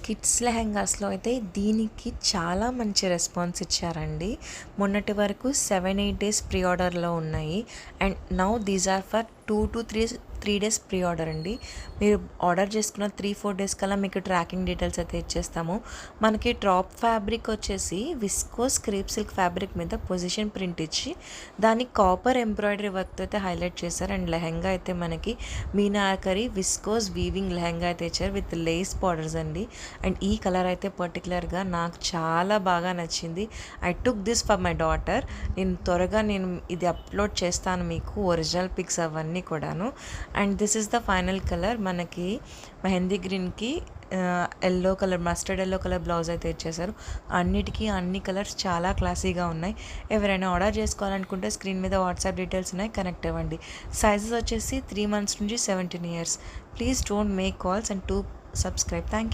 Kids లెహెంగాస్లో అయితే దీనికి చాలా మంచి రెస్పాన్స్ ఇచ్చారండి. మొన్నటి వరకు 7-8 డేస్ ప్రీ ఆర్డర్లో ఉన్నాయి. And now these are for 2 to 3 days pre order అండి. మీరు ఆర్డర్ చేసుకున్న 3-4 డేస్ కల్లా మీకు ట్రాకింగ్ డీటెయిల్స్ అయితే ఇచ్చేస్తాము. మనకి టాప్ ఫ్యాబ్రిక్ వచ్చేసి విస్కోస్ క్రేప్ సిల్క్ ఫ్యాబ్రిక్ మీద పొజిషన్ ప్రింట్ ఇచ్చి దాన్ని కాపర్ ఎంబ్రాయిడరీ వర్క్తో అయితే హైలైట్ చేశారు. అండ్ లెహెంగా అయితే మనకి మీనాకరి విస్కోస్ వీవింగ్ లెహెంగా అయితే ఇచ్చారు విత్ లేస్ బార్డర్స్ అండి. అండ్ ఈ కలర్ అయితే పర్టికులర్గా నాకు చాలా బాగా నచ్చింది. I took this for my daughter. నేను ఇది అప్లోడ్ చేస్తాను మీకు ఒరిజినల్ పిక్స్ అవన్నీ కూడాను. And this is the final colour. మనకి మెహందీ గ్రీన్కి yellow colour, mustard yellow colour blouse అయితే ఇచ్చేసారు. అన్ని కలర్స్ చాలా క్లాసీగా ఉన్నాయి. ఎవరైనా ఆర్డర్ చేసుకోవాలనుకుంటే స్క్రీన్ మీద వాట్సాప్ డీటెయిల్స్ ఉన్నాయి, కనెక్ట్ అవ్వండి. సైజెస్ వచ్చేసి 3 months నుంచి 17 years. Please don't make calls and to subscribe. Thank you.